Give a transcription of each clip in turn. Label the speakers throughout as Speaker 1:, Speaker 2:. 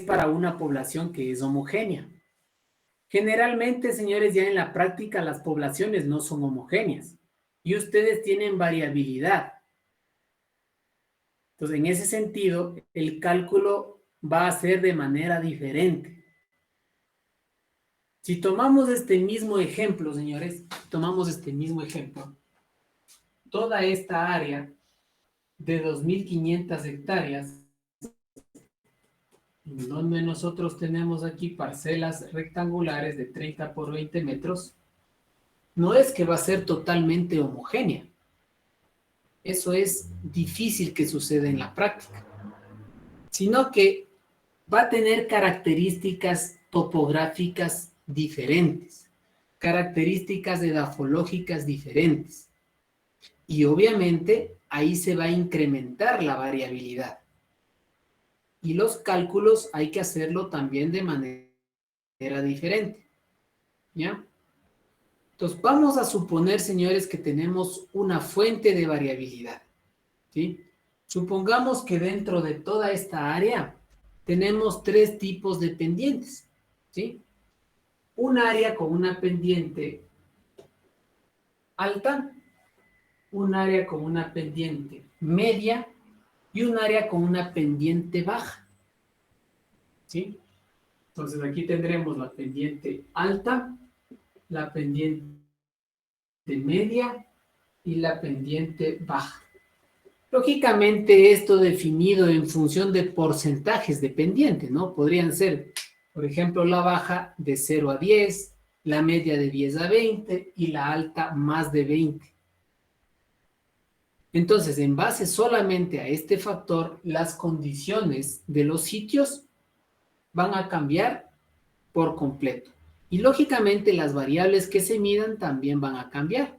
Speaker 1: para una población que es homogénea. Generalmente, señores, ya en la práctica las poblaciones no son homogéneas y ustedes tienen variabilidad. Entonces, en ese sentido, el cálculo va a ser de manera diferente. Si tomamos este mismo ejemplo, señores, toda esta área de 2.500 hectáreas, donde nosotros tenemos aquí parcelas rectangulares de 30 por 20 metros, no es que va a ser totalmente homogénea. Eso es difícil que suceda en la práctica, sino que va a tener características topográficas diferentes, características edafológicas diferentes. Y obviamente ahí se va a incrementar la variabilidad. Y los cálculos hay que hacerlo también de manera diferente. ¿Ya? Entonces vamos a suponer, señores, que tenemos una fuente de variabilidad. ¿Sí? Supongamos que dentro de toda esta área tenemos 3 tipos de pendientes. ¿Sí? Un área con una pendiente alta, un área con una pendiente media y un área con una pendiente baja. ¿Sí? Entonces aquí tendremos la pendiente alta, la pendiente media y la pendiente baja. Lógicamente esto definido en función de porcentajes de pendiente, ¿no? Podrían ser, por ejemplo, la baja de 0 a 10, la media de 10 a 20 y la alta más de 20. Entonces, en base solamente a este factor, las condiciones de los sitios van a cambiar por completo. Y lógicamente las variables que se midan también van a cambiar.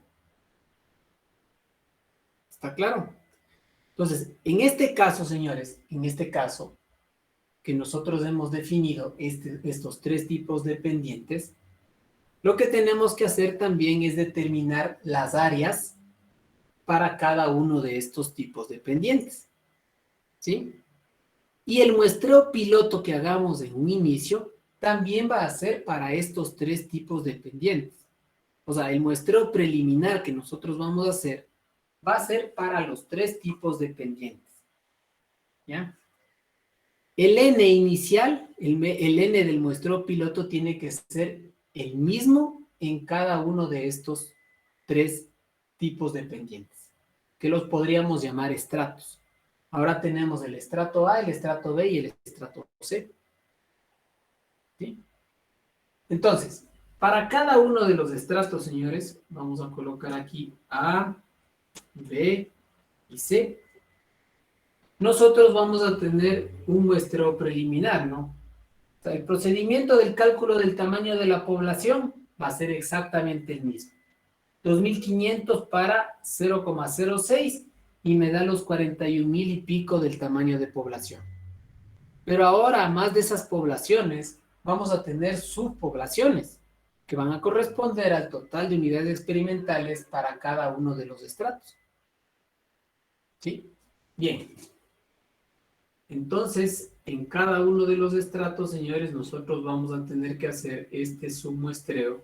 Speaker 1: ¿Está claro? Entonces, en este caso, señores, en este caso que nosotros hemos definido estos 3 tipos de pendientes, lo que tenemos que hacer también es determinar las áreas para cada uno de estos tipos de pendientes. ¿Sí? Y el muestreo piloto que hagamos en un inicio también va a ser para estos 3 tipos de pendientes. O sea, el muestreo preliminar que nosotros vamos a hacer va a ser para los 3 tipos de pendientes. ¿Ya? El N inicial, el N del muestreo piloto tiene que ser el mismo en cada uno de estos 3 tipos de pendientes, que los podríamos llamar estratos. Ahora tenemos el estrato A, el estrato B y el estrato C. ¿Sí? Entonces, para cada uno de los estratos, señores, vamos a colocar aquí A, B y C. Nosotros vamos a tener un muestreo preliminar, ¿no? O sea, el procedimiento del cálculo del tamaño de la población va a ser exactamente el mismo. 2.500 para 0,06 y me da los 41,000 y pico del tamaño de población. Pero ahora, más de esas poblaciones, vamos a tener subpoblaciones que van a corresponder al total de unidades experimentales para cada uno de los estratos. ¿Sí? Bien. Entonces, en cada uno de los estratos, señores, nosotros vamos a tener que hacer este submuestreo.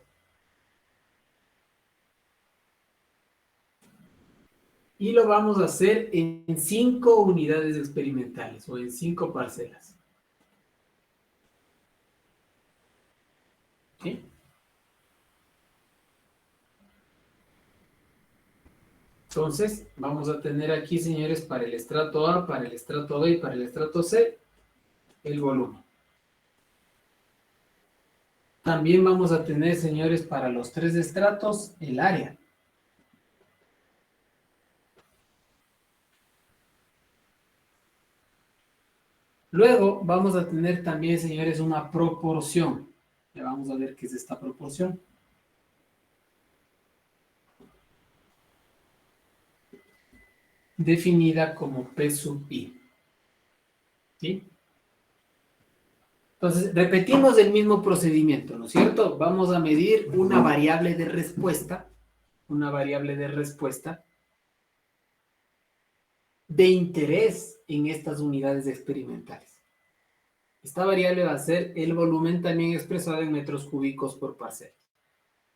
Speaker 1: Y lo vamos a hacer en 5 unidades experimentales o en 5 parcelas. ¿Sí? Entonces, vamos a tener aquí, señores, para el estrato A, para el estrato B y para el estrato C, el volumen. También vamos a tener, señores, para los 3 estratos, el área. Luego vamos a tener también, señores, una proporción. Ya vamos a ver qué es esta proporción. Definida como P sub I. ¿Sí? Entonces, repetimos el mismo procedimiento, ¿no es cierto? Vamos a medir una variable de respuesta de interés en estas unidades experimentales. Esta variable va a ser el volumen también expresado en metros cúbicos por parcela.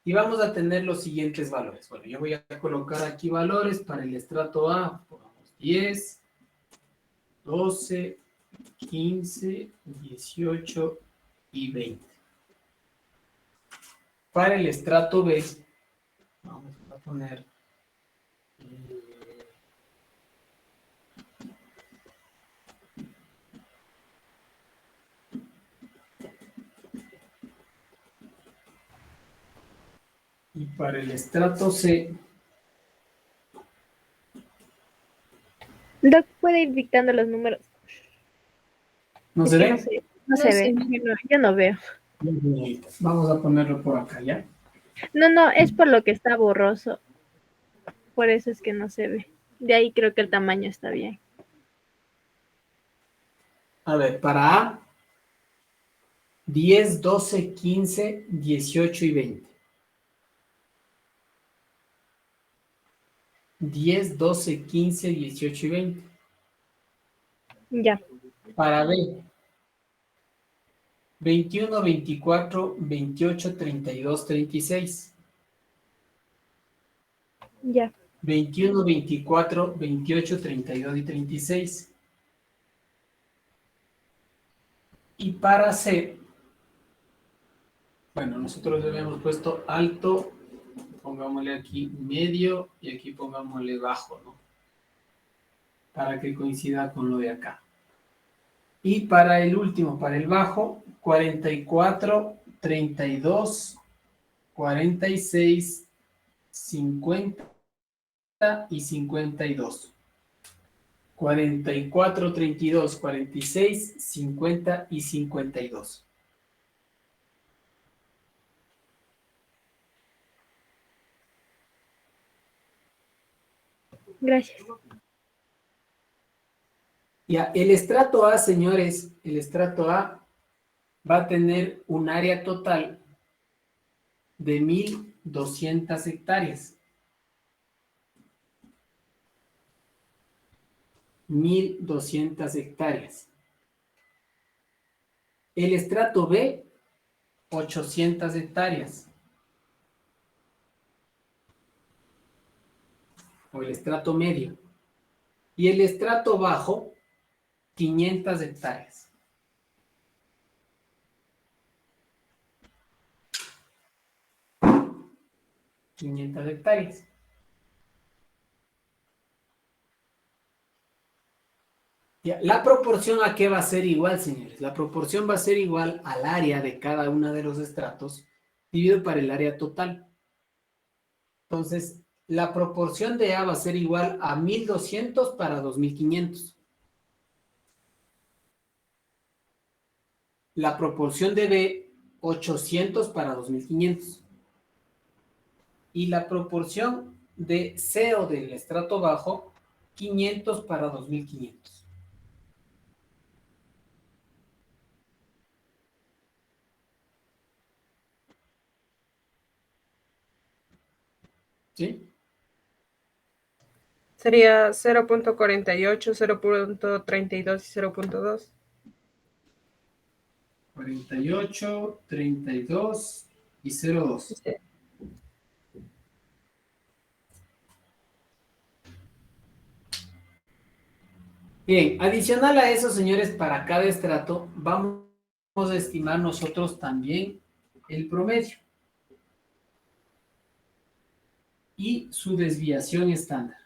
Speaker 1: Y vamos a tener los siguientes valores. Bueno, yo voy a colocar aquí valores para el estrato A. Pongamos 10, 12, 15, 18 y 20. Para el estrato B, vamos a poner y para el estrato C,
Speaker 2: Doc, puede ir dictando los números.
Speaker 1: ¿no
Speaker 2: Es
Speaker 1: se
Speaker 2: que
Speaker 1: ve?
Speaker 2: no se ve. Yo no veo.
Speaker 1: Vamos a ponerlo por acá, ¿ya?
Speaker 2: No, es por lo que está borroso. Por eso es que no se ve. De ahí creo que el tamaño está bien.
Speaker 1: A ver, para A, 10, 12, 15, 18 y 20. 10, 12, 15, 18 y 20.
Speaker 2: Ya,
Speaker 1: Para B, 21, 24, 28, 32, 36.
Speaker 2: ya.
Speaker 1: 21, 24, 28, 32 y 36. Y para C, bueno, nosotros le habíamos puesto alto, pongámosle aquí medio y aquí pongámosle bajo, ¿no? Para que coincida con lo de acá. Y para el último, para el bajo, 44, 32, 46, 50 y 52. 44, 32, 46, 50 y 52.
Speaker 2: Gracias.
Speaker 1: Ya, el estrato A, señores, el estrato A va a tener un área total de 1.200 hectáreas. 1.200 hectáreas. El estrato B, 800 hectáreas. O el estrato medio. Y el estrato bajo, 500 hectáreas. 500 hectáreas. Ya, la proporción a qué va a ser igual, señores. La proporción va a ser igual al área de cada uno de los estratos dividido por el área total. Entonces, la proporción de A va a ser igual a 1.200 para 2.500. La proporción de B, 800 para 2.500. Y la proporción de C o del estrato bajo, 500 para 2.500. ¿Sí?
Speaker 3: Sería 0.48, 0.32 y 0.2.
Speaker 1: 48, 32 y 0,2.
Speaker 3: Sí.
Speaker 1: Bien, adicional a eso, señores, para cada estrato, vamos a estimar nosotros también el promedio y su desviación estándar.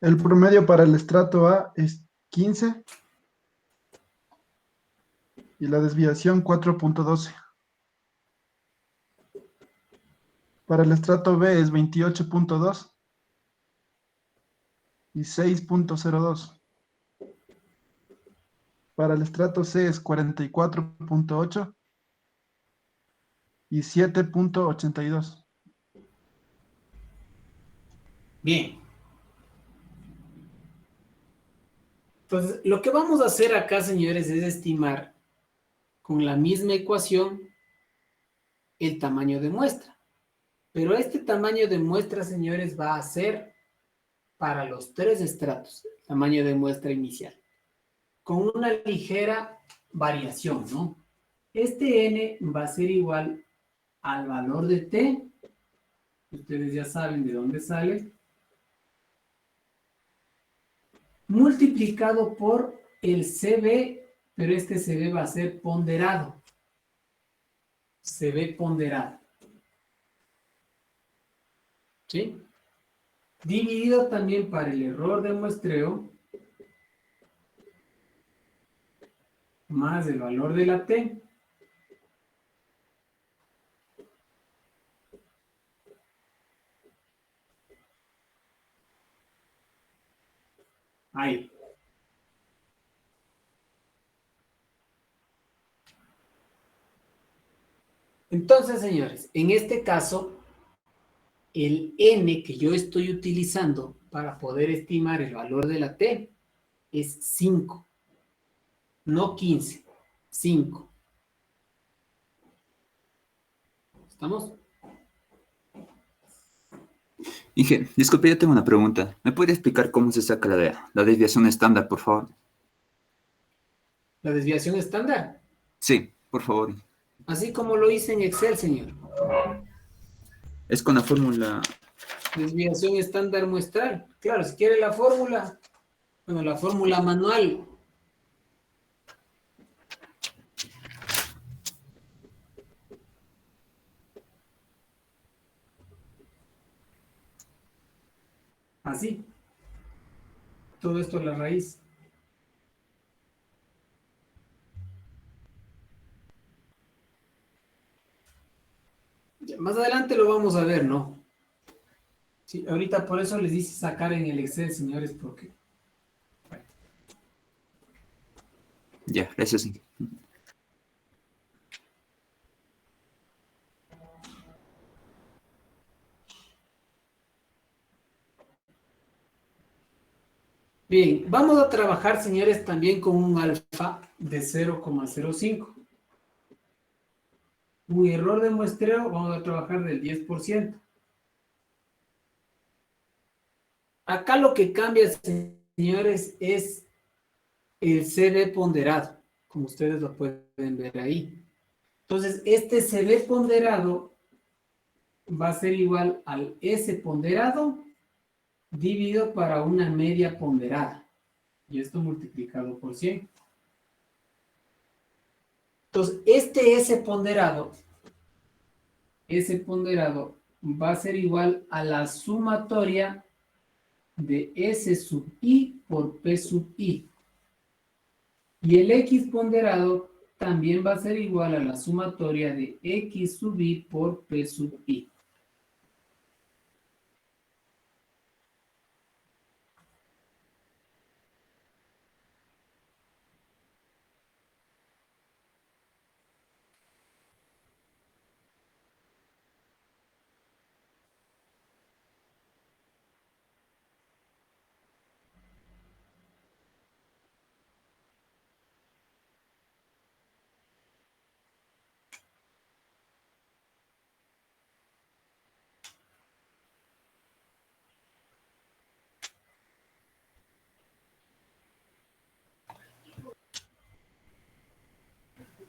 Speaker 4: El promedio para el estrato A es 15 y la desviación 4.12. Para el estrato B es 28.2 y 6.02. Para el estrato C es 44.8 y 7.82.
Speaker 1: Bien. Entonces, lo que vamos a hacer acá, señores, es estimar con la misma ecuación el tamaño de muestra. Pero este tamaño de muestra, señores, va a ser para los tres estratos, tamaño de muestra inicial, con una ligera variación, ¿no? Este n va a ser igual al valor de t, ustedes ya saben de dónde sale, multiplicado por el CB, pero este CB va a ser ponderado. CB ponderado. ¿Sí? Dividido también para el error de muestreo, más el valor de la T. Ahí. Entonces, señores, en este caso, el n que yo estoy utilizando para poder estimar el valor de la t es 5, no 15, 5. ¿Estamos?
Speaker 5: Inge, disculpe, yo tengo una pregunta. ¿Me puede explicar cómo se saca la desviación estándar, por favor?
Speaker 1: La desviación estándar,
Speaker 5: Sí, por favor.
Speaker 1: así como lo hice en Excel, señor.
Speaker 5: Es con la fórmula...
Speaker 1: Desviación estándar muestral. Claro, si quiere la fórmula, bueno, la fórmula manual. Así. Todo esto es la raíz. Ya, más adelante lo vamos a ver, ¿no? Sí, ahorita por eso les dice sacar en el Excel, señores, porque...
Speaker 5: Ya, gracias, Inge.
Speaker 1: Bien, vamos a trabajar, señores, también con un alfa de 0,05. Un error de muestreo, vamos a trabajar del 10%. Acá lo que cambia, señores, es el CB ponderado, como ustedes lo pueden ver ahí. Entonces, este CB ponderado va a ser igual al S ponderado dividido para una media ponderada. Y esto multiplicado por 100. Entonces, este S ponderado va a ser igual a la sumatoria de S sub I por P sub I. Y el X ponderado también va a ser igual a la sumatoria de X sub I por P sub I.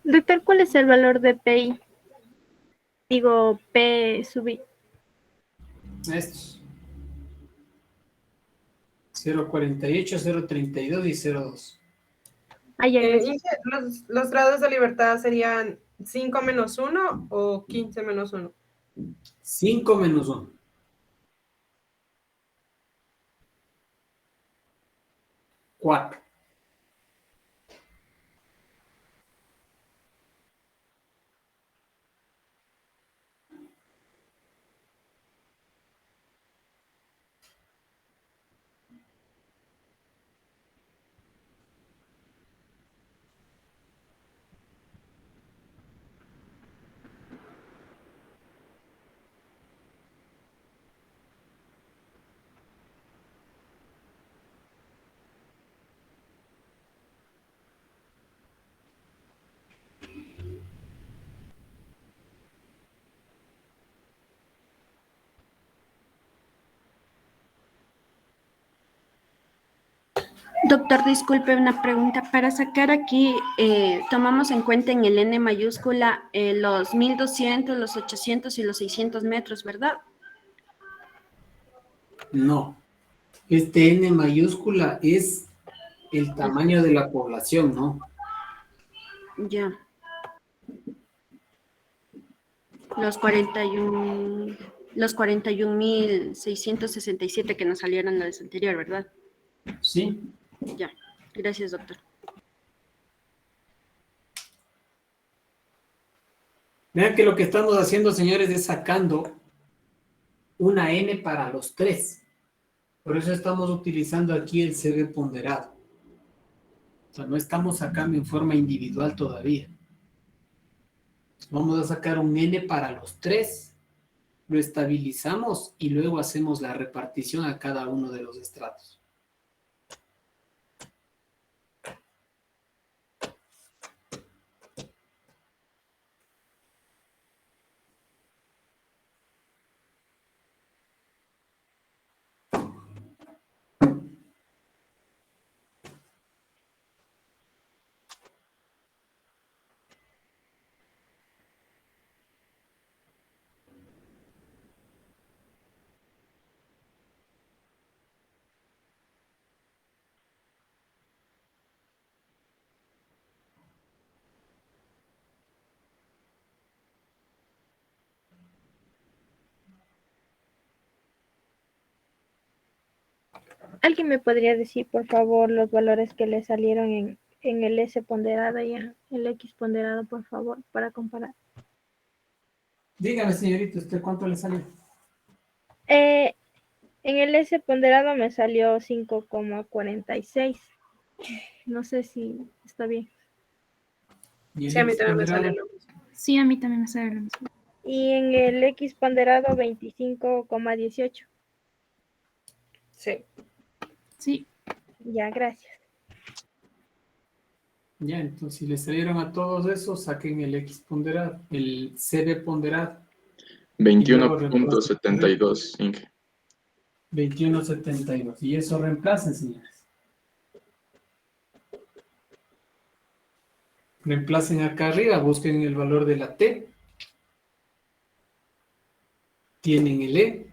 Speaker 2: Doctor, ¿cuál es el valor de PI? Digo, P sub I.
Speaker 1: Estos. 0,48, 0,32 y 0,2.
Speaker 2: Ah, ya, gracias.
Speaker 3: Inge, los grados de libertad serían 5 menos 1 o 15 menos 1.
Speaker 1: 5 menos 1. 4.
Speaker 6: Doctor, disculpe una pregunta. Para sacar aquí, tomamos en cuenta en el N mayúscula los 1200, los 800 y los 600 metros, ¿verdad?
Speaker 1: No. Este N mayúscula es el tamaño de la población, ¿no?
Speaker 6: Ya. Los 41, los 41.667 que nos salieron la vez anterior, ¿verdad?
Speaker 1: Sí.
Speaker 6: Ya. Gracias, doctor.
Speaker 1: Vean que lo que estamos haciendo, señores, es sacando una N para los 3. Por eso estamos utilizando aquí el CB ponderado. O sea, no estamos sacando en forma individual todavía. Vamos a sacar un N para los 3, lo estabilizamos y luego hacemos la repartición a cada uno de los estratos.
Speaker 2: ¿Alguien me podría decir, por favor, los valores que le salieron en el S ponderado y en el X ponderado, por favor, para comparar?
Speaker 1: Dígame, señorita, ¿usted cuánto le salió?
Speaker 2: En el S ponderado me salió 5,46. No sé si está bien.
Speaker 1: ¿Y el
Speaker 3: Sí, a mí
Speaker 1: X
Speaker 3: también me
Speaker 1: ponderado?
Speaker 3: sale lo mismo.
Speaker 7: Sí, a mí también me sale lo mismo.
Speaker 2: Y en el X ponderado 25,18.
Speaker 3: Sí.
Speaker 7: Sí,
Speaker 2: Ya, gracias.
Speaker 1: Ya, entonces si le salieron a todos esos, saquen el X ponderado, el CB ponderado. Y luego reemplacen
Speaker 4: 21.72, Inge.
Speaker 1: 21,72. Y eso reemplacen, señores. Reemplacen acá arriba, busquen el valor de la T. Tienen el E.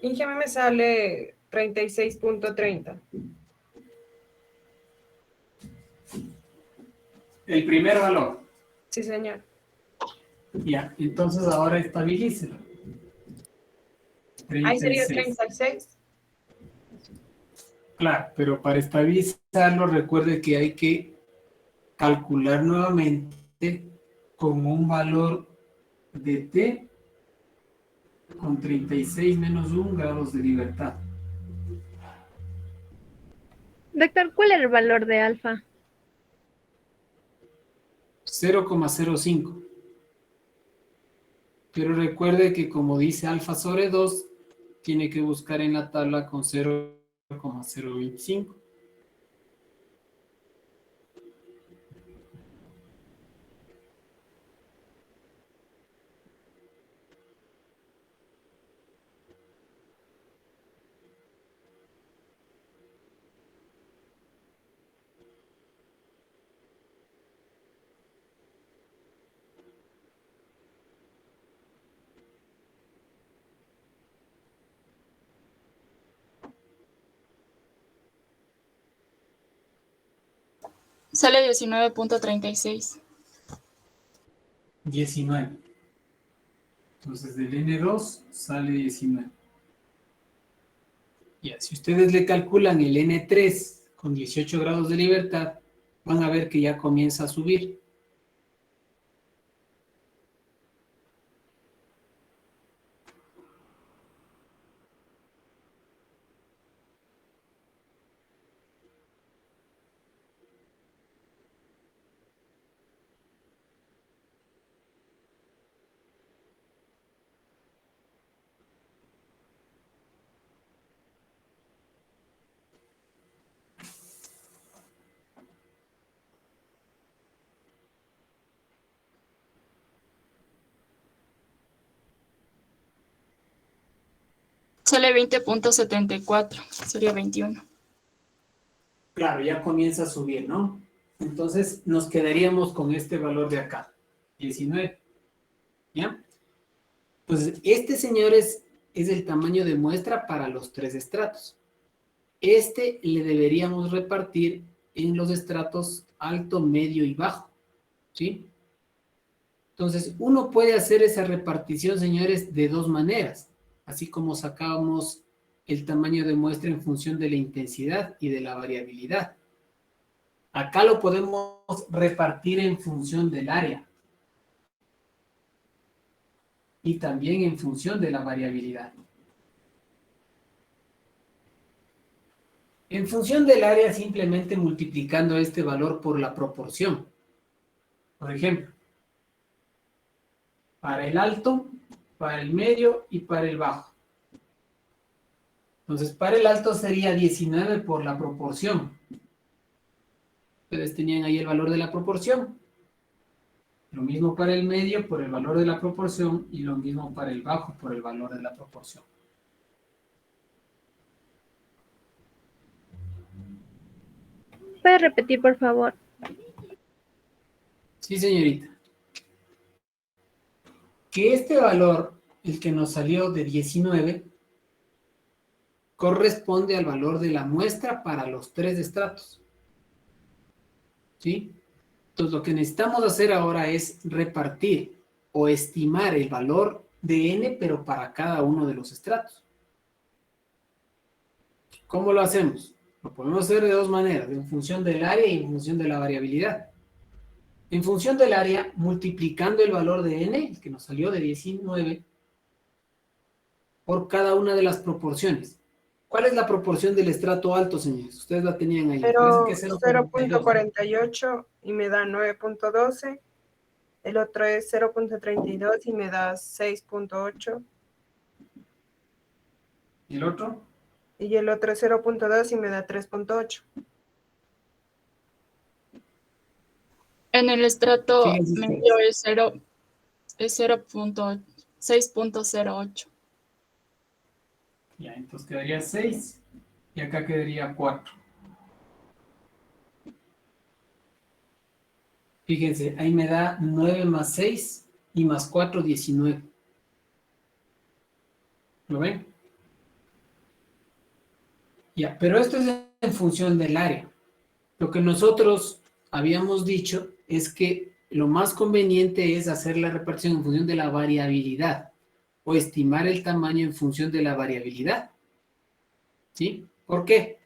Speaker 3: Inge, a mí me sale 36.30.
Speaker 1: El primer valor.
Speaker 3: Sí, señor.
Speaker 1: Ya, entonces ahora estabilícelo.
Speaker 3: Ahí sería
Speaker 1: 36.
Speaker 3: 36.
Speaker 1: Claro, pero para estabilizarlo, recuerde que hay que calcular nuevamente con un valor de t con 36 menos 1 grados de libertad.
Speaker 2: Doctor, ¿cuál era el valor de alfa?
Speaker 1: 0,05. Pero recuerde que como dice alfa sobre 2, tiene que buscar en la tabla con 0,025.
Speaker 8: Sale 19.36.
Speaker 1: 19. Entonces del N2 sale 19. Ya, si ustedes le calculan el N3 con 18 grados de libertad, van a ver que ya comienza a subir.
Speaker 8: Sale 20.74. Sería 21.
Speaker 1: Claro, ya comienza a subir, ¿no? Entonces nos quedaríamos con este valor de acá, 19. ¿Ya? Entonces, este, señores, es el tamaño de muestra para los 3 estratos. Este le deberíamos repartir en los estratos alto, medio y bajo, ¿sí? Entonces, uno puede hacer esa repartición, señores, de dos maneras, así como sacábamos el tamaño de muestra en función de la intensidad y de la variabilidad. Acá lo podemos repartir en función del área y también en función de la variabilidad. En función del área, simplemente multiplicando este valor por la proporción. Por ejemplo, para el alto, para el medio y para el bajo. Entonces, para el alto sería 19 por la proporción. Ustedes tenían ahí el valor de la proporción. Lo mismo para el medio por el valor de la proporción y lo mismo para el bajo por el valor de la proporción.
Speaker 2: ¿Puede repetir, por favor?
Speaker 1: Sí, señorita. Que este valor, el que nos salió de 19, corresponde al valor de la muestra para los 3 estratos. ¿Sí? Entonces, lo que necesitamos hacer ahora es repartir o estimar el valor de n, pero para cada uno de los estratos. ¿Cómo lo hacemos? Lo podemos hacer de dos maneras, en función del área y en función de la variabilidad. En función del área, multiplicando el valor de n, el que nos salió de 19, por cada una de las proporciones. ¿Cuál es la proporción del estrato alto, señores? Ustedes la tenían ahí.
Speaker 3: Pero
Speaker 1: Parece que es 0,42.
Speaker 3: 0.48 y me da 9.12. El otro es 0.32 y me da 6.8.
Speaker 1: ¿Y el otro?
Speaker 3: Y el otro es 0.2 y me da 3.8.
Speaker 8: En el estrato
Speaker 1: Fíjense ustedes.
Speaker 8: medio es 6.08.
Speaker 1: Ya, entonces quedaría 6 y acá quedaría 4. Fíjense, ahí me da 9 más 6 y más 4, 19. ¿Lo ven? Ya, pero esto es en función del área. Lo que nosotros habíamos dicho es que lo más conveniente es hacer la repartición en función de la variabilidad o estimar el tamaño en función de la variabilidad. ¿Sí? ¿Por qué?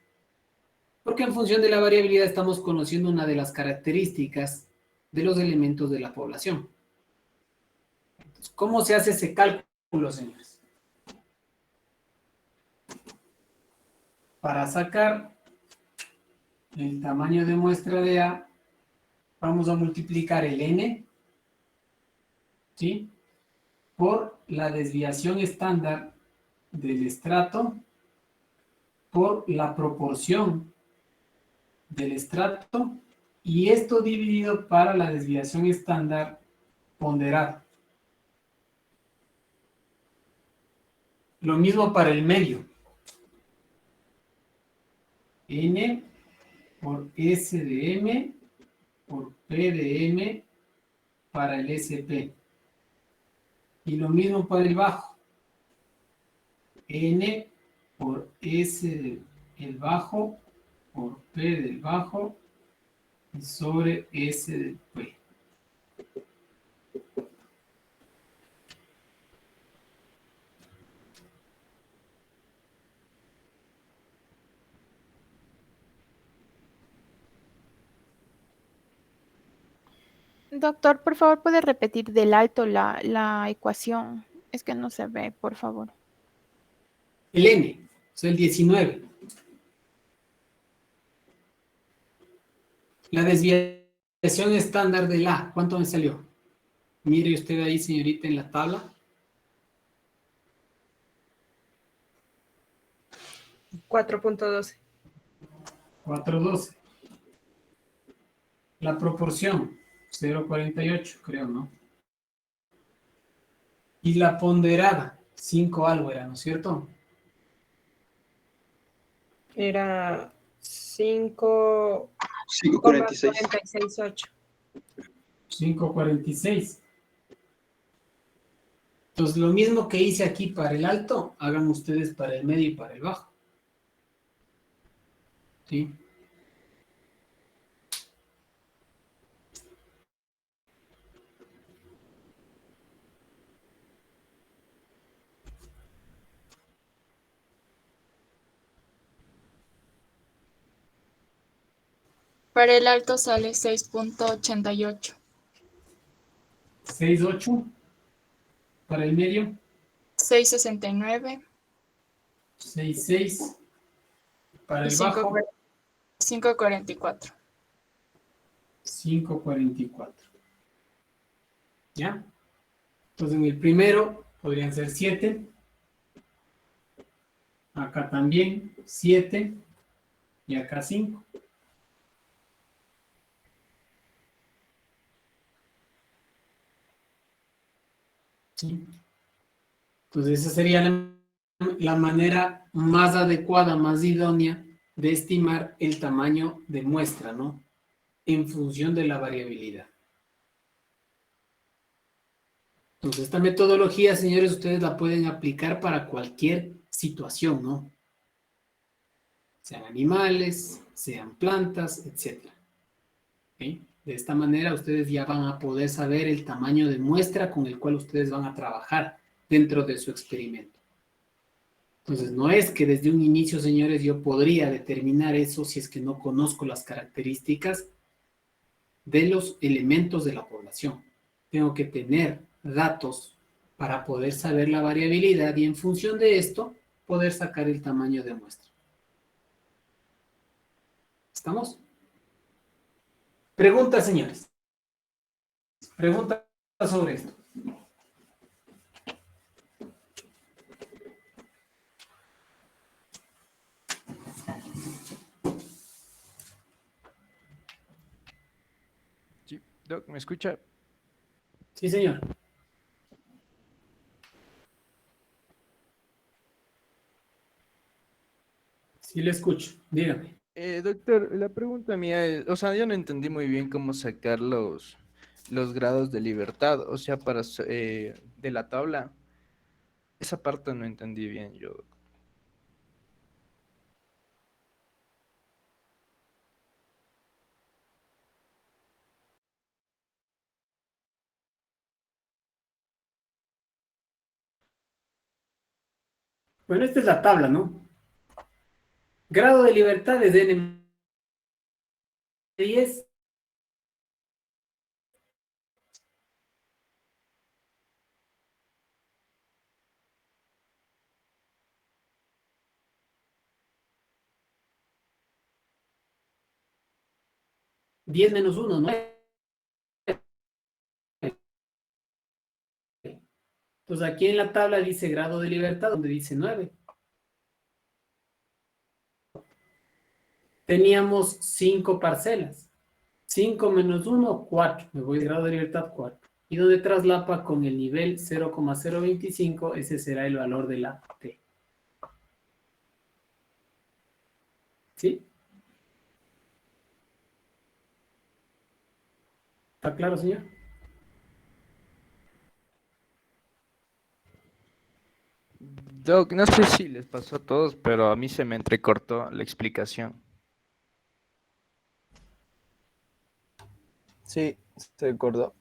Speaker 1: Porque en función de la variabilidad estamos conociendo una de las características de los elementos de la población. ¿Cómo se hace ese cálculo, señores? Para sacar el tamaño de muestra de A, vamos a multiplicar el n, ¿sí?, por la desviación estándar del estrato por la proporción del estrato y esto dividido para la desviación estándar ponderada. Lo mismo para el medio. N por S de M por P de M para el SP. Y lo mismo para el bajo. N por S del bajo por P del bajo sobre S del P.
Speaker 9: Doctor, por favor, ¿puede repetir del alto la ecuación? Es que no se ve, por favor.
Speaker 1: El N, o sea, el 19. La desviación estándar del A, ¿cuánto me salió? Mire usted ahí, señorita, en la tabla.
Speaker 3: 4.12.
Speaker 1: 4.12. La proporción, 0.48, creo, ¿no? Y la ponderada, 5 algo era, ¿no es cierto?
Speaker 3: Era 5,468.
Speaker 1: 5.46. Entonces, lo mismo que hice aquí para el alto, hagan ustedes para el medio y para el bajo. ¿Sí?
Speaker 8: Para el alto sale 6.88.
Speaker 1: 6.8. Para el medio,
Speaker 8: 6.69.
Speaker 1: 6.6. Para
Speaker 8: Y
Speaker 1: el bajo,
Speaker 8: 5.44.
Speaker 1: 5.44. ¿Ya? Entonces en el primero podrían ser 7. Acá también 7. Y acá 5. ¿Sí? Entonces esa sería la manera más adecuada, más idónea de estimar el tamaño de muestra, ¿no? En función de la variabilidad. Entonces, esta metodología, señores, ustedes la pueden aplicar para cualquier situación, ¿no? Sean animales, sean plantas, etc. ¿Okay? De esta manera, ustedes ya van a poder saber el tamaño de muestra con el cual ustedes van a trabajar dentro de su experimento. Entonces, no es que desde un inicio, señores, yo podría determinar eso si es que no conozco las características de los elementos de la población. Tengo que tener datos para poder saber la variabilidad y en función de esto, poder sacar el tamaño de muestra. ¿Estamos? Preguntas, señores. Preguntas sobre esto.
Speaker 10: Sí, Doc, ¿me escucha?
Speaker 1: Sí, señor. Sí, le escucho. Dígame.
Speaker 10: Doctor, la pregunta mía es, o sea, yo no entendí muy bien cómo sacar los grados de libertad, o sea, de la tabla. Esa parte no entendí bien yo.
Speaker 1: Bueno, esta es la tabla, ¿no? Grado de libertad es N+10. Diez menos uno, ¿no? Entonces aquí en la tabla dice grado de libertad, donde dice 9. Teníamos 5 parcelas. 5 menos 1, 4. Me voy de grado de libertad 4. Y donde traslapa con el nivel 0,025, ese será el valor de la T. ¿Sí? ¿Está claro, señor?
Speaker 10: Doc, no sé si les pasó a todos, pero a mí se me entrecortó la explicación.
Speaker 11: Sí, se acordó.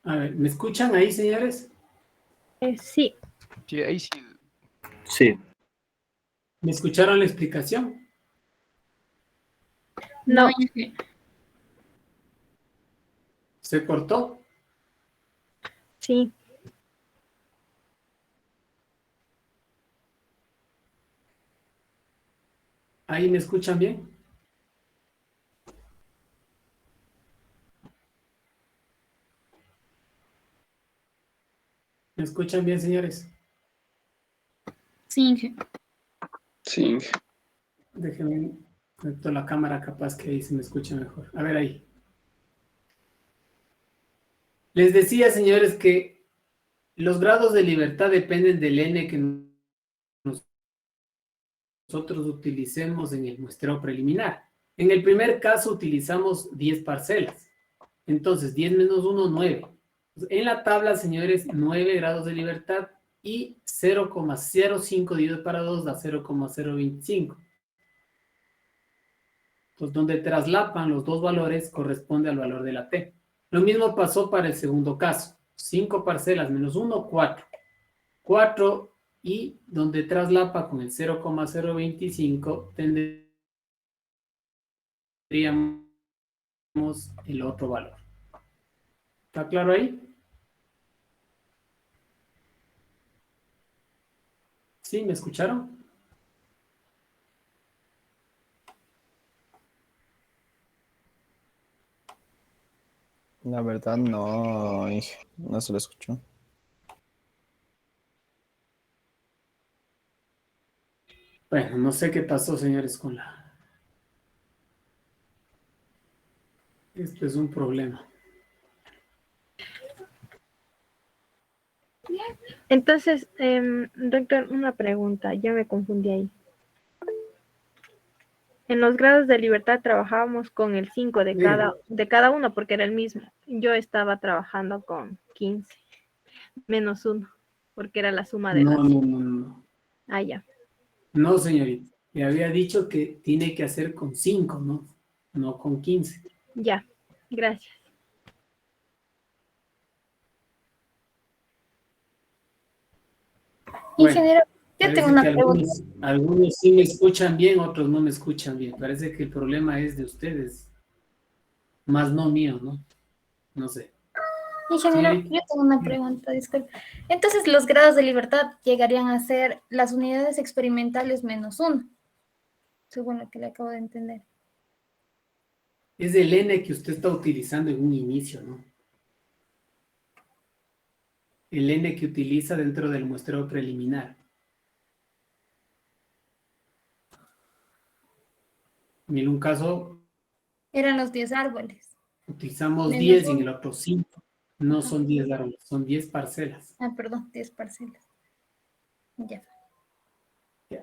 Speaker 1: A ver, ¿me escuchan ahí, señores?
Speaker 2: Sí.
Speaker 10: Sí, ahí sí.
Speaker 5: Sí.
Speaker 1: ¿Me escucharon la explicación?
Speaker 7: No,
Speaker 2: No.
Speaker 7: Inge.
Speaker 1: ¿Se cortó?
Speaker 2: Sí.
Speaker 1: ¿Ahí me escuchan bien? ¿Me escuchan bien, señores?
Speaker 7: Sí, Inge.
Speaker 11: Sí.
Speaker 1: Déjenme conecto la cámara, capaz que ahí se me escucha mejor. A ver ahí. Les decía, señores, que los grados de libertad dependen del N que nosotros utilicemos en el muestreo preliminar. En el primer caso utilizamos 10 parcelas. Entonces, 10 menos 1, 9. En la tabla, señores, 9 grados de libertad y 0,05 dividido para 2 da 0,025. Entonces, donde traslapan los dos valores corresponde al valor de la T. Lo mismo pasó para el segundo caso. 5 parcelas menos 1, 4. 4 y donde traslapa con el 0,025 tendríamos el otro valor. ¿Está claro ahí? ¿Sí? ¿Me escucharon?
Speaker 11: La verdad no, no se lo escuchó.
Speaker 1: Bueno, no sé qué pasó, señores, con la... Esto es un problema.
Speaker 2: Entonces, doctor, una pregunta. Ya me confundí ahí. En los grados de libertad trabajábamos con el 5 de cada uno porque era el mismo. Yo estaba trabajando con 15 menos 1 porque era la suma de las...
Speaker 1: No.
Speaker 2: Ah, ya.
Speaker 1: No, señorita. Le había dicho que tiene que hacer con 5, ¿no? No con 15.
Speaker 2: Ya. Gracias.
Speaker 1: Bueno,
Speaker 12: Ingeniero, yo tengo
Speaker 1: parece
Speaker 12: una
Speaker 1: que
Speaker 12: pregunta.
Speaker 1: algunos sí me escuchan bien, otros no me escuchan bien. Parece que el problema es de ustedes, más no mío, ¿no? No sé.
Speaker 12: Ingeniero,
Speaker 1: Señorita.
Speaker 12: yo tengo una pregunta, disculpe. Entonces, los grados de libertad llegarían a ser las unidades experimentales menos 1, según lo que le acabo de entender.
Speaker 1: Es el N que usted está utilizando en un inicio, ¿no? El N que utiliza dentro del muestreo preliminar. En un caso
Speaker 12: Eran los 10 árboles.
Speaker 1: utilizamos
Speaker 12: Menos
Speaker 1: 10 y en el
Speaker 12: 1.
Speaker 1: otro 5. No son 10 árboles, son 10 parcelas.
Speaker 12: Ah, perdón, 10 parcelas. Ya.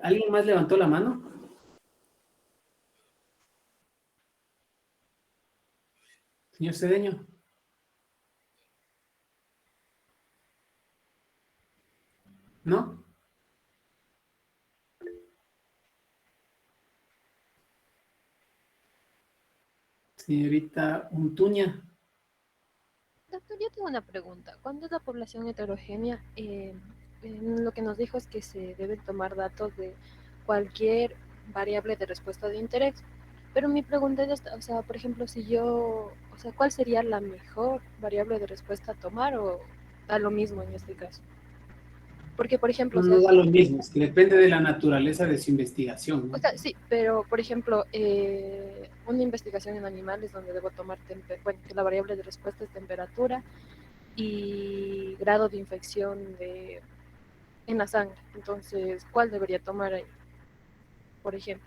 Speaker 1: ¿Alguien más levantó la mano? Señor Cedeño. ¿No? Señorita Untuña.
Speaker 13: Doctor, yo tengo una pregunta. ¿Cuándo es la población heterogénea? Lo que nos dijo es que se deben tomar datos de cualquier variable de respuesta de interés. Pero mi pregunta es esta, o sea, por ejemplo, si yo, o sea, ¿cuál sería la mejor variable de respuesta a tomar o da lo mismo en este caso? Porque, por ejemplo,
Speaker 1: No da lo mismo, es que depende de la naturaleza de su investigación, ¿no?
Speaker 13: o sea, sí, pero por ejemplo, una investigación en animales donde debo tomar, bueno, que la variable de respuesta es temperatura y grado de infección en la sangre. Entonces, ¿cuál debería tomar ahí, por ejemplo?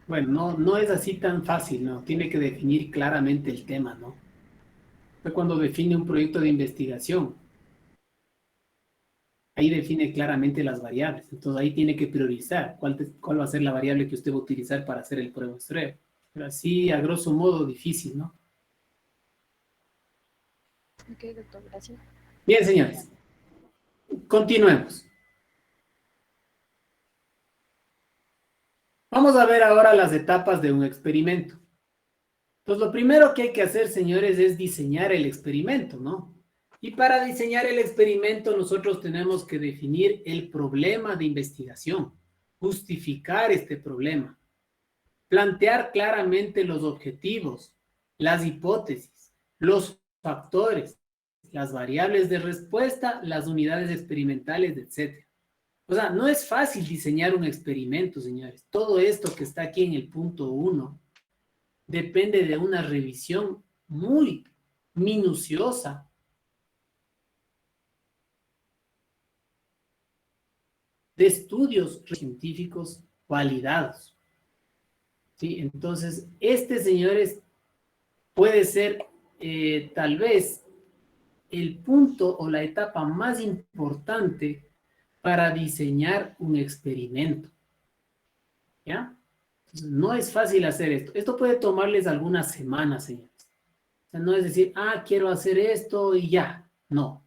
Speaker 1: Bueno, no es así tan fácil, ¿no? Tiene que definir claramente el tema, ¿no? Fue cuando define un proyecto de investigación. Ahí define claramente las variables. Entonces ahí tiene que priorizar cuál va a ser la variable que usted va a utilizar para hacer el prueba-muestreo. Pero así, a grosso modo, difícil, ¿no?
Speaker 13: Ok, doctor, gracias.
Speaker 1: Bien, señores. Continuemos. Vamos a ver ahora las etapas de un experimento. Entonces, lo primero que hay que hacer, señores, es diseñar el experimento, ¿no? Y para diseñar el experimento, nosotros tenemos que definir el problema de investigación, justificar este problema, plantear claramente los objetivos, las hipótesis, los factores, las variables de respuesta, las unidades experimentales, etc. O sea, no es fácil diseñar un experimento, señores. Todo esto que está aquí en el punto 1 depende de una revisión muy minuciosa de estudios científicos validados. ¿Sí? Entonces, señores, puede ser tal vez el punto o la etapa más importante para diseñar un experimento. ¿Ya? Entonces, no es fácil hacer esto. Esto puede tomarles algunas semanas, señores. O sea, no es decir, quiero hacer esto y ya. No.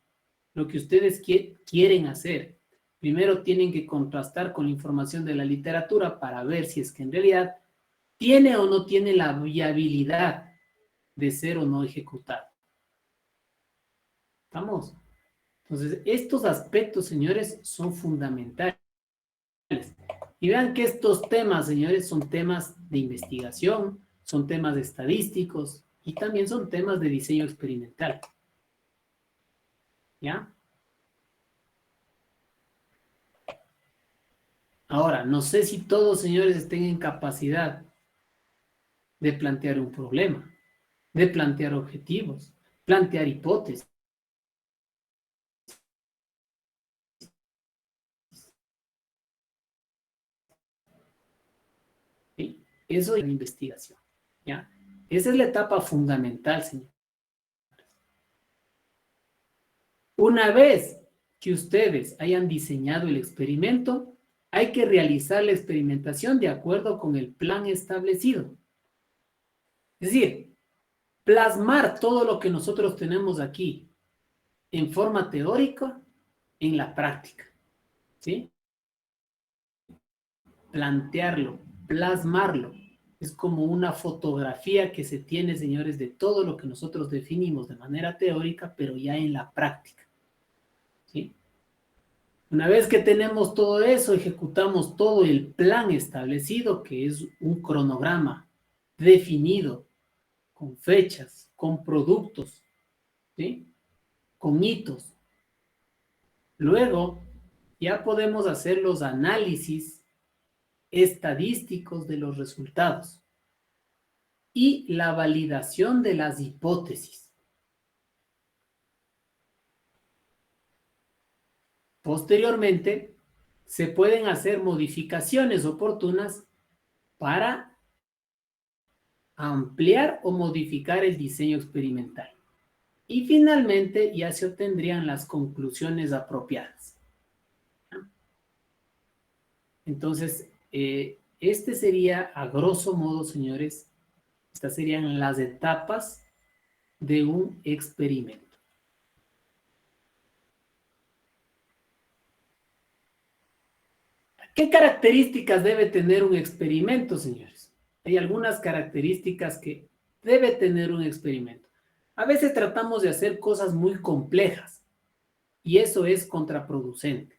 Speaker 1: Lo que ustedes quieren hacer, primero tienen que contrastar con la información de la literatura para ver si es que en realidad tiene o no tiene la viabilidad de ser o no ejecutado. ¿Estamos? Entonces, estos aspectos, señores, son fundamentales. Y vean que estos temas, señores, son temas de investigación, son temas estadísticos y también son temas de diseño experimental. ¿Ya? Ahora, no sé si todos, señores, estén en capacidad de plantear un problema, de plantear objetivos, plantear hipótesis. ¿Sí? Eso es la investigación. ¿Ya? Esa es la etapa fundamental, señor. Una vez que ustedes hayan diseñado el experimento, hay que realizar la experimentación de acuerdo con el plan establecido. Es decir, plasmar todo lo que nosotros tenemos aquí en forma teórica en la práctica. ¿Sí? Plantearlo, plasmarlo. Es como una fotografía que se tiene, señores, de todo lo que nosotros definimos de manera teórica, pero ya en la práctica. ¿Sí? Una vez que tenemos todo eso, ejecutamos todo el plan establecido, que es un cronograma definido, con fechas, con productos, ¿sí? Con hitos. Luego, ya podemos hacer los análisis estadísticos de los resultados y la validación de las hipótesis. Posteriormente, se pueden hacer modificaciones oportunas para ampliar o modificar el diseño experimental. Y finalmente, ya se obtendrían las conclusiones apropiadas. Entonces, este sería, a grosso modo, señores, estas serían las etapas de un experimento. ¿Qué características debe tener un experimento, señores? Hay algunas características que debe tener un experimento. A veces tratamos de hacer cosas muy complejas y eso es contraproducente.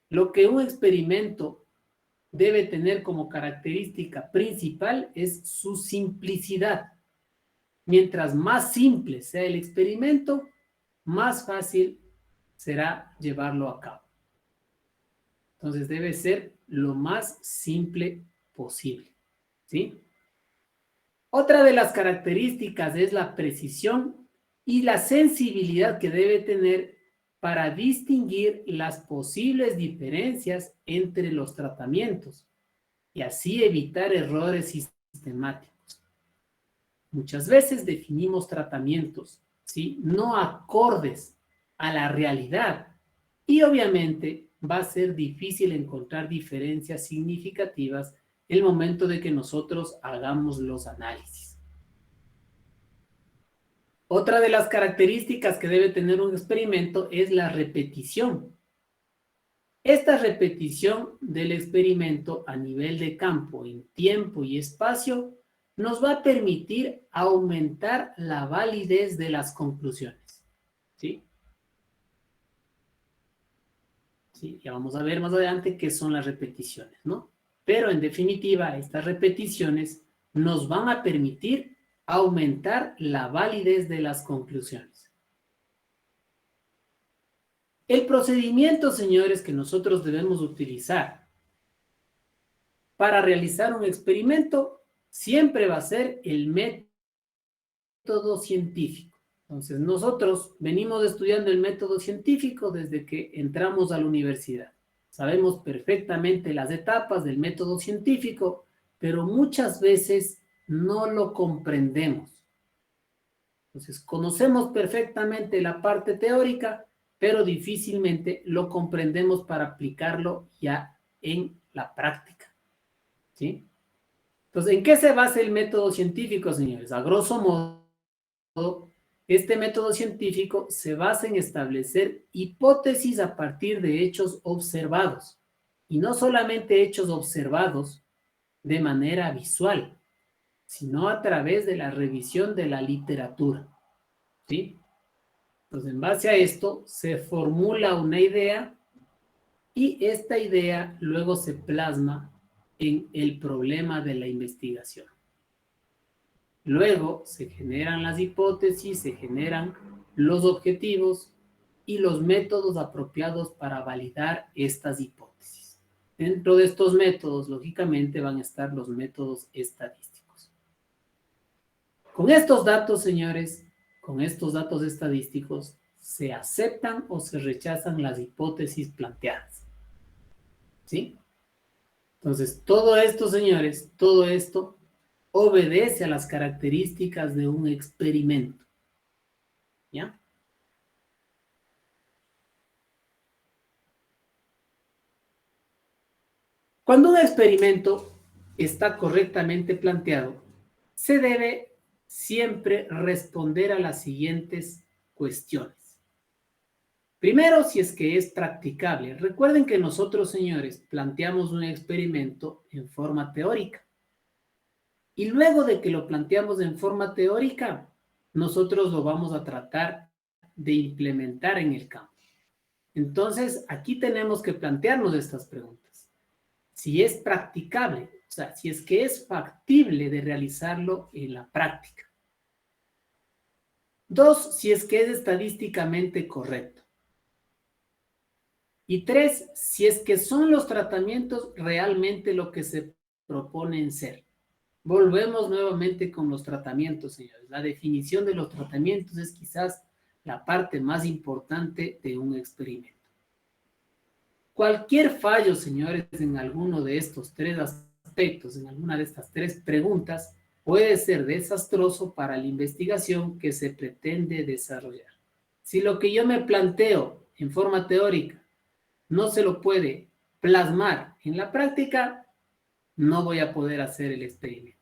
Speaker 1: Lo que un experimento debe tener como característica principal es su simplicidad. Mientras más simple sea el experimento, más fácil será llevarlo a cabo. Entonces debe ser lo más simple posible, ¿sí? Otra de las características es la precisión y la sensibilidad que debe tener para distinguir las posibles diferencias entre los tratamientos y así evitar errores sistemáticos. Muchas veces definimos tratamientos, ¿sí?, no acordes a la realidad y obviamente va a ser difícil encontrar diferencias significativas en el momento de que nosotros hagamos los análisis. Otra de las características que debe tener un experimento es la repetición. Esta repetición del experimento a nivel de campo, en tiempo y espacio, nos va a permitir aumentar la validez de las conclusiones, ¿sí? Sí, ya vamos a ver más adelante qué son las repeticiones, ¿no? Pero en definitiva, estas repeticiones nos van a permitir aumentar la validez de las conclusiones. El procedimiento, señores, que nosotros debemos utilizar para realizar un experimento siempre va a ser el método científico. Entonces, nosotros venimos estudiando el método científico desde que entramos a la universidad. Sabemos perfectamente las etapas del método científico, pero muchas veces no lo comprendemos. Entonces, conocemos perfectamente la parte teórica, pero difícilmente lo comprendemos para aplicarlo ya en la práctica, ¿sí? Entonces, ¿en qué se basa el método científico, señores? A grosso modo, este método científico se basa en establecer hipótesis a partir de hechos observados, y no solamente hechos observados de manera visual, sino a través de la revisión de la literatura, ¿sí? Entonces, en base a esto, se formula una idea y esta idea luego se plasma en el problema de la investigación. Luego se generan las hipótesis, se generan los objetivos y los métodos apropiados para validar estas hipótesis. Dentro de estos métodos, lógicamente, van a estar los métodos estadísticos. Con estos datos, señores, con estos datos estadísticos, se aceptan o se rechazan las hipótesis planteadas, ¿sí? Entonces, todo esto, señores, todo esto obedece a las características de un experimento, ¿ya? Cuando un experimento está correctamente planteado, se debe siempre responder a las siguientes cuestiones. Primero, si es que es practicable. Recuerden que nosotros, señores, planteamos un experimento en forma teórica. Y luego de que lo planteamos en forma teórica, nosotros lo vamos a tratar de implementar en el campo. Entonces, aquí tenemos que plantearnos estas preguntas. Si es practicable, o sea, si es que es factible de realizarlo en la práctica. 2, si es que es estadísticamente correcto. Y 3, si es que son los tratamientos realmente lo que se proponen ser. Volvemos nuevamente con los tratamientos, señores. La definición de los tratamientos es quizás la parte más importante de un experimento. Cualquier fallo, señores, en alguno de estos 3 aspectos, en alguna de estas 3 preguntas, puede ser desastroso para la investigación que se pretende desarrollar. Si lo que yo me planteo en forma teórica no se lo puede plasmar en la práctica, no voy a poder hacer el experimento.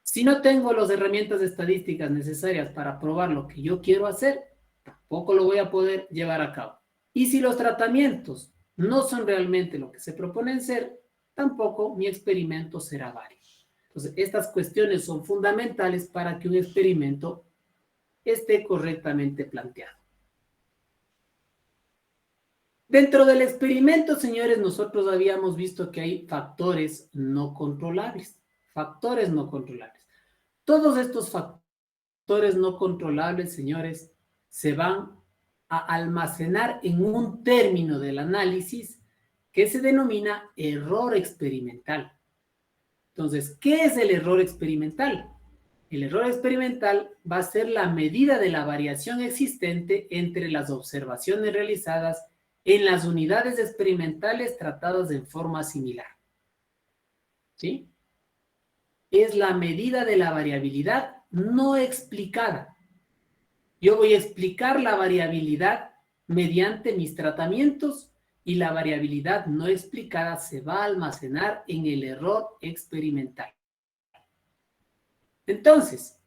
Speaker 1: Si no tengo las herramientas estadísticas necesarias para probar lo que yo quiero hacer, tampoco lo voy a poder llevar a cabo. Y si los tratamientos no son realmente lo que se proponen ser, tampoco mi experimento será válido. Entonces, estas cuestiones son fundamentales para que un experimento esté correctamente planteado. Dentro del experimento, señores, nosotros habíamos visto que hay factores no controlables. Factores no controlables. Todos estos factores no controlables, señores, se van a almacenar en un término del análisis que se denomina error experimental. Entonces, ¿qué es el error experimental? El error experimental va a ser la medida de la variación existente entre las observaciones realizadas en las unidades experimentales tratadas en forma similar. ¿Sí? Es la medida de la variabilidad no explicada. Yo voy a explicar la variabilidad mediante mis tratamientos y la variabilidad no explicada se va a almacenar en el error experimental. Entonces,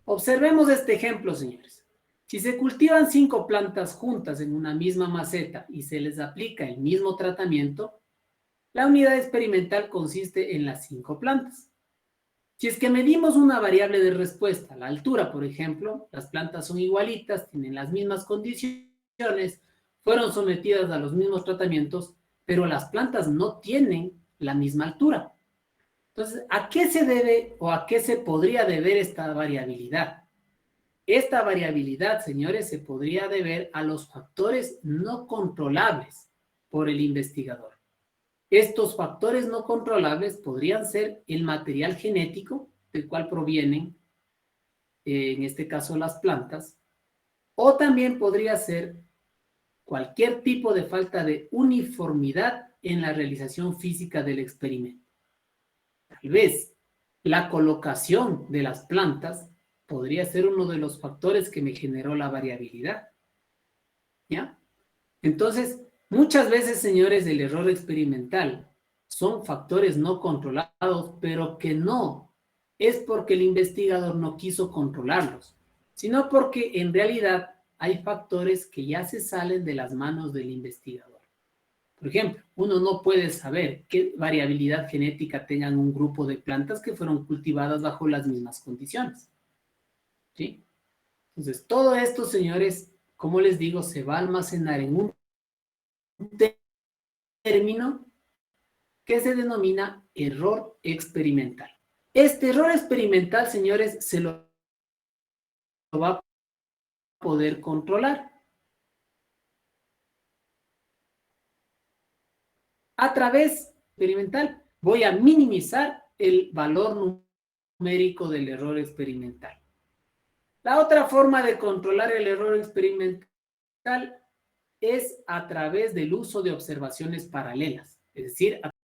Speaker 1: observemos este ejemplo, señores. Si se cultivan 5 plantas juntas en una misma maceta y se les aplica el mismo tratamiento, la unidad experimental consiste en las 5 plantas. Si es que medimos una variable de respuesta, la altura, por ejemplo, las plantas son igualitas, tienen las mismas condiciones, fueron sometidas a los mismos tratamientos, pero las plantas no tienen la misma altura. Entonces, ¿a qué se debe o a qué se podría deber esta variabilidad? Esta variabilidad, señores, se podría deber a los factores no controlables por el investigador. Estos factores no controlables podrían ser el material genético del cual provienen, en este caso las plantas, o también podría ser cualquier tipo de falta de uniformidad en la realización física del experimento. Tal vez la colocación de las plantas podría ser uno de los factores que me generó la variabilidad. ¿Ya? Entonces, muchas veces, señores, el error experimental son factores no controlados, pero que no es porque el investigador no quiso controlarlos, sino porque en realidad hay factores que ya se salen de las manos del investigador. Por ejemplo, uno no puede saber qué variabilidad genética tengan un grupo de plantas que fueron cultivadas bajo las mismas condiciones. ¿Sí? Entonces, todo esto, señores, como les digo, se va a almacenar en un término que se denomina error experimental. Este error experimental, señores, se lo va a poder controlar a través experimental. Voy a minimizar el valor numérico del error experimental. La otra forma de controlar el error experimental es a través del uso de observaciones paralelas, es decir, a